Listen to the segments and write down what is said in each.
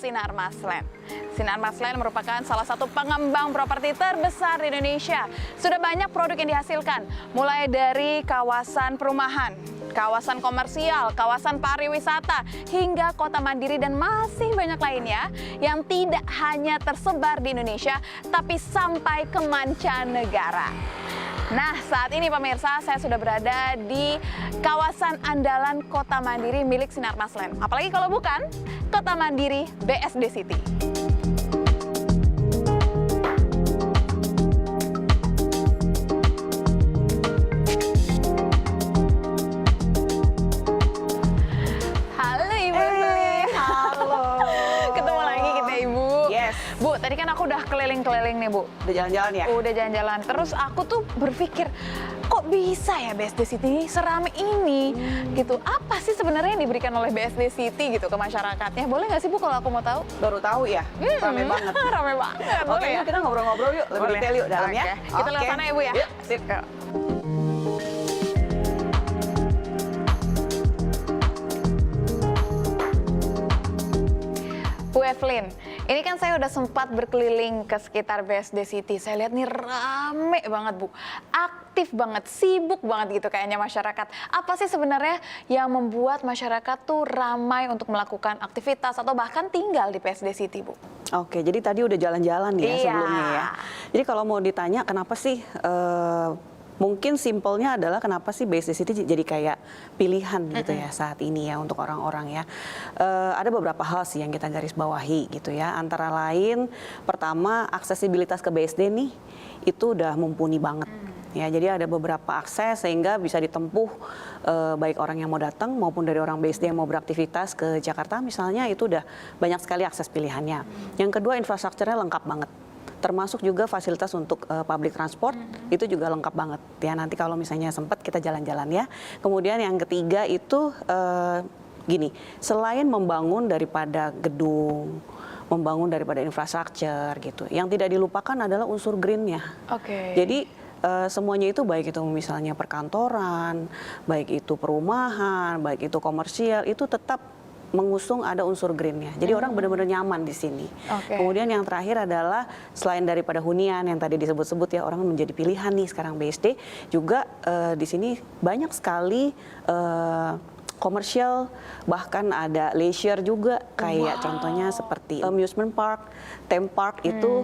Sinar Masland. Sinar Masland merupakan salah satu pengembang properti terbesar di Indonesia. Sudah banyak produk yang dihasilkan, mulai dari kawasan perumahan, kawasan komersial, kawasan pariwisata, hingga kota mandiri dan masih banyak lainnya yang tidak hanya tersebar di Indonesia, tapi sampai ke mancanegara. Nah, saat ini pemirsa, saya sudah berada di kawasan andalan Kota Mandiri milik Sinar Masland. Apalagi kalau bukan Kota Mandiri BSD City. Halo Ibu. Halo. Ketemu lagi kita Ibu. Yes. Bu, tadi kan aku udah keliling-keliling nih Bu. Udah jalan-jalan ya? Udah jalan-jalan. Terus aku tuh berpikir, kok bisa ya BSD City ini serame ini gitu. Apa sih sebenarnya yang diberikan oleh BSD City gitu ke masyarakatnya? Boleh nggak sih Bu kalau aku mau tahu? Baru tahu ya? Rame banget. Rame banget. Oke, Boleh ya? yuk kita ngobrol-ngobrol yuk. Lebih Boleh. detail yuk dalam ya. Oke. Kita lewat sana ya Bu ya? Yuk, sip. Yuk. Bu Evelyn, ini kan saya udah sempat berkeliling ke sekitar BSD City. Saya lihat nih rame banget Bu, aktif banget, sibuk banget gitu kayaknya masyarakat. Apa sih sebenarnya yang membuat masyarakat tuh ramai untuk melakukan aktivitas atau bahkan tinggal di BSD City Bu? Oke, jadi tadi udah jalan-jalan ya Iya. sebelumnya ya. Jadi kalau mau ditanya kenapa sih mungkin simpelnya adalah kenapa sih BSD City jadi kayak pilihan gitu ya saat ini ya untuk orang-orang ya. Ada beberapa hal sih yang kita garis bawahi gitu ya. Antara lain pertama aksesibilitas ke BSD nih itu udah mumpuni banget. Ya, jadi ada beberapa akses sehingga bisa ditempuh baik orang yang mau datang maupun dari orang BSD yang mau beraktivitas ke Jakarta misalnya itu udah banyak sekali akses pilihannya. Yang kedua infrastrukturnya lengkap banget. Termasuk juga fasilitas untuk public transport itu juga lengkap banget ya, nanti kalau misalnya sempat kita jalan-jalan ya. Kemudian yang ketiga itu gini, selain membangun daripada gedung, membangun daripada infrastruktur gitu, yang tidak dilupakan adalah unsur greennya. Oke. Jadi semuanya itu baik itu misalnya perkantoran, baik itu perumahan, baik itu komersial itu tetap mengusung ada unsur greennya. Jadi orang benar-benar nyaman di sini. Oke. Kemudian yang terakhir adalah selain daripada hunian yang tadi disebut-sebut ya orang menjadi pilihan nih sekarang BSD juga di sini banyak sekali komersial, bahkan ada leisure juga kayak contohnya seperti amusement park, theme park itu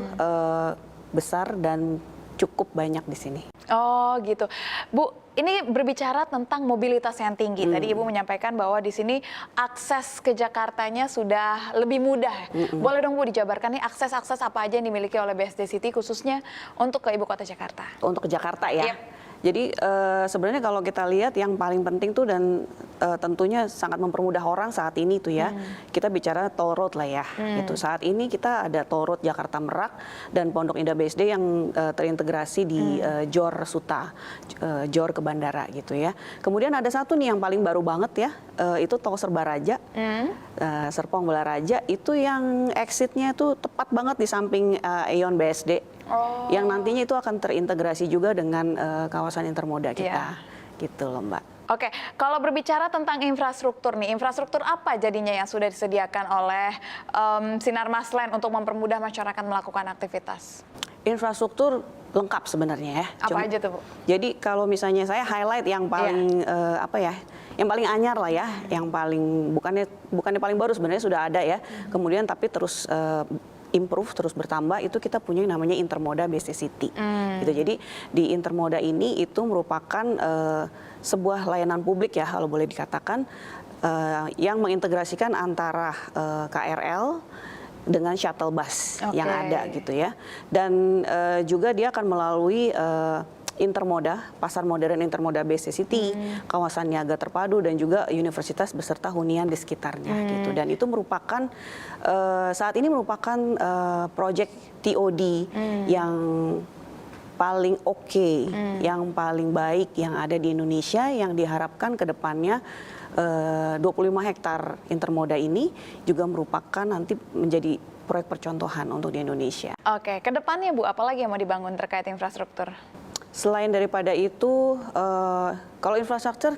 besar dan cukup banyak di sini. Oh gitu, Bu. Ini berbicara tentang mobilitas yang tinggi. Tadi Ibu menyampaikan bahwa di sini akses ke Jakartanya sudah lebih mudah. Boleh dong Bu dijabarkan nih akses-akses apa aja yang dimiliki oleh BSD City khususnya untuk ke Ibu Kota Jakarta? Untuk ke Jakarta ya. Iya. Jadi sebenarnya kalau kita lihat yang paling penting tuh dan tentunya sangat mempermudah orang saat ini tuh ya, kita bicara toll road lah ya. Gitu. Saat ini kita ada toll road Jakarta Merak dan Pondok Indah BSD yang terintegrasi di JOR Suta, JOR ke bandara gitu ya. Kemudian ada satu nih yang paling baru banget ya, itu tol Serbaraja, Serpong Balaraja itu yang exitnya itu tepat banget di samping Aeon BSD. Yang nantinya itu akan terintegrasi juga dengan kawasan intermoda kita, gitu loh Mbak. Oke, kalau berbicara tentang infrastruktur nih, infrastruktur apa jadinya yang sudah disediakan oleh Sinar Masland untuk mempermudah masyarakat melakukan aktivitas? Infrastruktur lengkap sebenarnya ya. Apa aja tuh Bu? Jadi kalau misalnya saya highlight yang paling apa ya, yang paling anyar lah ya, yang paling bukannya paling baru sebenarnya sudah ada ya. Kemudian tapi terus improve terus bertambah itu kita punya yang namanya Intermoda BSD City. Gitu. Jadi di Intermoda ini itu merupakan sebuah layanan publik ya kalau boleh dikatakan yang mengintegrasikan antara KRL dengan shuttle bus yang ada gitu ya. Dan juga dia akan melalui Intermoda, Pasar Modern Intermoda BSD City, kawasan niaga terpadu dan juga universitas beserta hunian di sekitarnya gitu. Dan itu merupakan saat ini merupakan proyek TOD yang paling oke, yang paling baik yang ada di Indonesia yang diharapkan ke depannya 25 hektar Intermoda ini juga merupakan nanti menjadi proyek percontohan untuk di Indonesia. Oke, ke depannya Bu, apalagi yang mau dibangun terkait infrastruktur? Selain daripada itu, kalau infrastruktur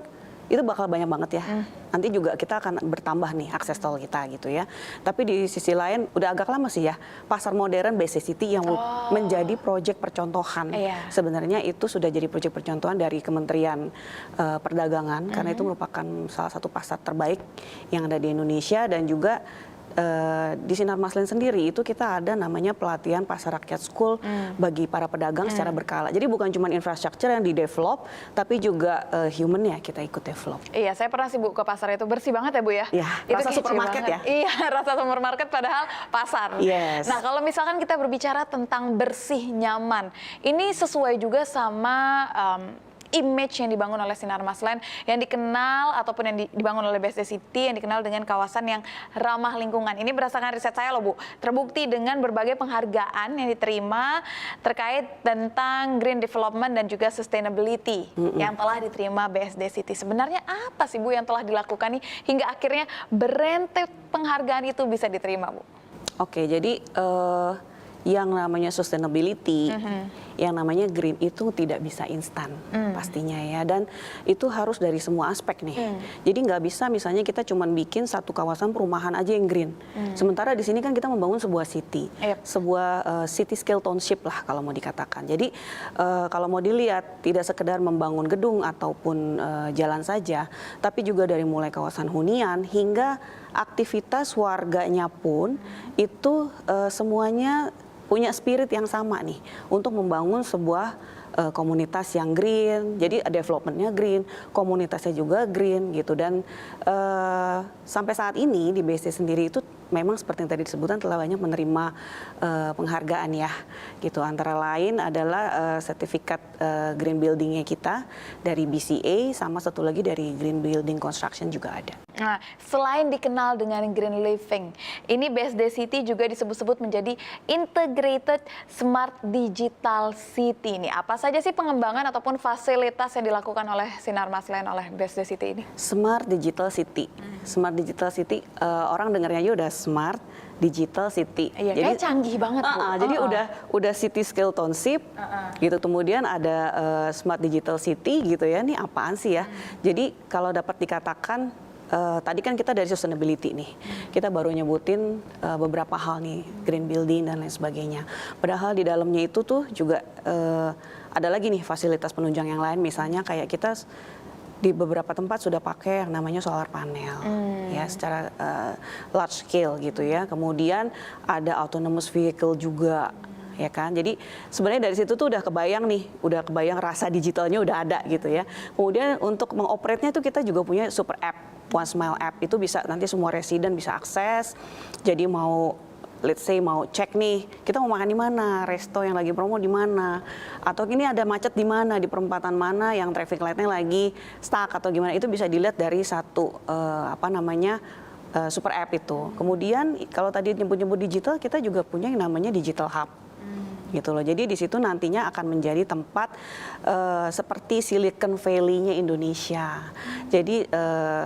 itu bakal banyak banget ya. Nanti juga kita akan bertambah nih akses tol kita gitu ya. Tapi di sisi lain udah agak lama sih ya, pasar modern BSD City yang menjadi proyek percontohan. Sebenarnya itu sudah jadi proyek percontohan dari Kementerian Perdagangan karena itu merupakan salah satu pasar terbaik yang ada di Indonesia. Dan juga di Sinar Maslen sendiri itu kita ada namanya pelatihan pasar rakyat school bagi para pedagang secara berkala. Jadi bukan cuma infrastruktur yang di-develop, tapi juga human-nya kita ikut develop. Iya, saya pernah sih Bu ke pasar itu, bersih banget ya Bu ya? Iya, itu rasa supermarket ya? Iya, rasa supermarket padahal pasar. Yes. Nah, kalau misalkan kita berbicara tentang bersih, nyaman, ini sesuai juga sama image yang dibangun oleh Sinar Maslen, yang dikenal ataupun yang dibangun oleh BSD City, yang dikenal dengan kawasan yang ramah lingkungan. Ini berdasarkan riset saya loh Bu, terbukti dengan berbagai penghargaan yang diterima terkait tentang green development dan juga sustainability yang telah diterima BSD City. Sebenarnya apa sih Bu yang telah dilakukan nih hingga akhirnya berentet penghargaan itu bisa diterima Bu? Oke, jadi yang namanya sustainability, yang namanya green itu tidak bisa instan pastinya ya, dan itu harus dari semua aspek nih. Jadi nggak bisa misalnya kita cuma bikin satu kawasan perumahan aja yang green. Sementara di sini kan kita membangun sebuah city, sebuah city scale township lah kalau mau dikatakan. Jadi kalau mau dilihat tidak sekedar membangun gedung ataupun jalan saja, tapi juga dari mulai kawasan hunian hingga aktivitas warganya pun itu semuanya punya spirit yang sama nih untuk membangun sebuah komunitas yang green. Jadi developmentnya green, komunitasnya juga green gitu. Dan sampai saat ini di BSD sendiri itu memang seperti yang tadi disebutkan telah banyak menerima penghargaan ya gitu. Antara lain adalah sertifikat green buildingnya kita dari BCA, sama satu lagi dari Green Building Construction juga ada. Nah, selain dikenal dengan green living, ini BSD City juga disebut-sebut menjadi integrated smart digital city. Ini apa saja sih pengembangan ataupun fasilitas yang dilakukan oleh Sinar Maslen oleh BSD City ini? Smart digital city. Smart digital city, orang dengarnya aja udah smart digital city. Iya, kayak canggih banget Bu. Jadi udah city scale township gitu. Kemudian ada smart digital city gitu ya. Ini apaan sih ya? Jadi kalau dapat dikatakan tadi kan kita dari sustainability nih, kita baru nyebutin beberapa hal nih, green building dan lain sebagainya. Padahal di dalamnya itu tuh juga ada lagi nih fasilitas penunjang yang lain, misalnya kayak kita di beberapa tempat sudah pakai yang namanya solar panel, ya secara large scale gitu ya. Kemudian ada autonomous vehicle juga. Ya kan, jadi sebenarnya dari situ tuh udah kebayang nih, udah kebayang rasa digitalnya udah ada gitu ya. Kemudian untuk mengoperate-nya itu kita juga punya super app, One Smile app, itu bisa nanti semua residen bisa akses. Jadi mau let's say mau cek nih, kita mau makan di mana, resto yang lagi promo di mana, atau ini ada macet di mana, di perempatan mana yang traffic light-nya lagi stuck atau gimana, itu bisa dilihat dari satu super app itu. Kemudian kalau tadi nyebut-nyebut digital, kita juga punya yang namanya digital hub. Gitu loh. Jadi di situ nantinya akan menjadi tempat seperti Silicon Valley-nya Indonesia. Jadi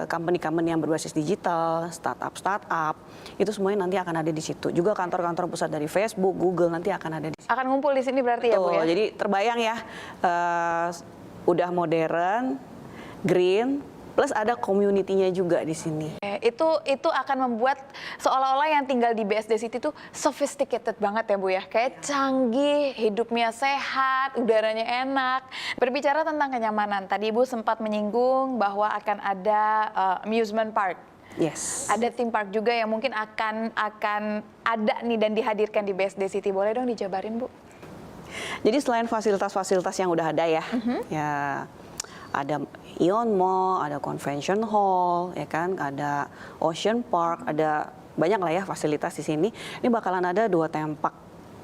company-company yang berbasis digital, startup itu semuanya nanti akan ada di situ. Juga kantor-kantor pusat dari Facebook, Google nanti akan ada di situ. Akan ngumpul di sini berarti. Betul, ya Bu ya. Jadi terbayang ya, udah modern, green, plus ada community-nya juga di sini. Itu akan membuat seolah-olah yang tinggal di BSD City itu sophisticated banget ya Bu ya. Kayak canggih, hidupnya sehat, udaranya enak. Berbicara tentang kenyamanan, tadi Ibu sempat menyinggung bahwa akan ada amusement park. Yes. Ada theme park juga yang mungkin akan ada nih dan dihadirkan di BSD City. Boleh dong dijabarin Bu? Jadi selain fasilitas-fasilitas yang udah ada ya, ya ada Ion Mall, ada Convention Hall, ya kan, ada Ocean Park, ada banyak lah ya fasilitas di sini. Ini bakalan ada 2 tempat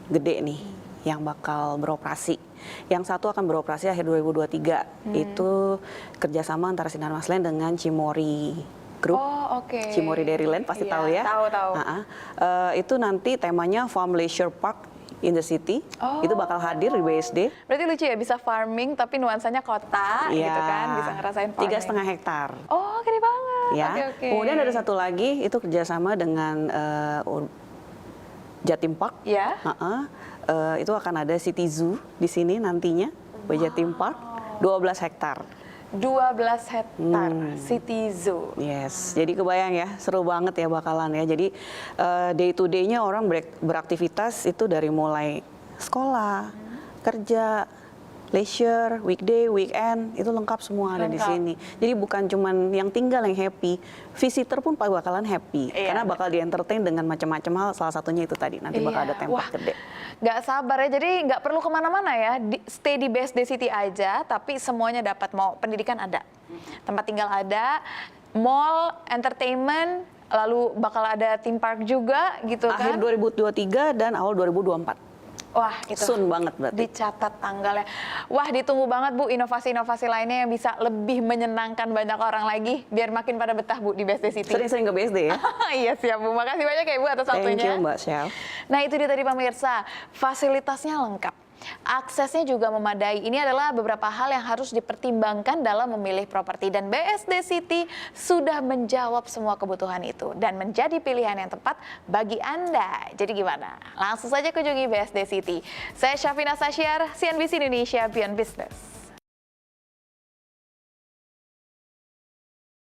gede nih yang bakal beroperasi. Yang satu akan beroperasi akhir 2023. Itu kerjasama antara Sinar Maslen dengan Cimory Group. Oh, oke. Cimory Dairyland pasti tahu ya. Tahu. Itu nanti temanya Farm Leisure Park in the City. Itu bakal hadir di BSD. Berarti lucu ya, bisa farming tapi nuansanya kota gitu kan, bisa ngerasain farming. 3,5 hektar. Oh, gede banget. Ya. Oke. Kemudian ada satu lagi, itu kerjasama dengan Jatim Park. Ya. Itu akan ada City Zoo di sini nantinya, Jatim Park, 12 hektar. 12 hektar City Zoo. Yes, jadi kebayang ya, seru banget ya bakalan ya. Jadi day to day-nya orang beraktivitas itu dari mulai sekolah, kerja, leisure, weekday, weekend, itu lengkap semua ada di Lengkap. sini. Jadi bukan cuman yang tinggal yang happy, visitor pun bakalan happy. Iya, Karena bakal di-entertain dengan macam-macam hal, salah satunya itu tadi, nanti bakal ada Iya. tempat Wah, gede. Nggak sabar ya, jadi nggak perlu kemana-mana ya, stay di BSD City aja, tapi semuanya dapat. Mau pendidikan ada, tempat tinggal ada, mall, entertainment, lalu bakal ada theme park juga gitu Akhir kan. 2023 dan awal 2024. Wah, itu Soon banget berarti. dicatat tanggalnya. Wah, ditunggu banget Bu inovasi-inovasi lainnya yang bisa lebih menyenangkan banyak orang lagi biar makin pada betah Bu di BSD City. Sering-sering ke BSD ya. Iya siap Bu, makasih banyak ya Bu atas Thank waktunya. you Mbak Syaf. Nah itu dia tadi pemirsa, fasilitasnya lengkap. Aksesnya juga memadai. Ini adalah beberapa hal yang harus dipertimbangkan dalam memilih properti. Dan BSD City sudah menjawab semua kebutuhan itu. Dan menjadi pilihan yang tepat bagi Anda. Jadi gimana? Langsung saja kunjungi BSD City. Saya Syafina Sasyar, CNBC Indonesia Beyond Business.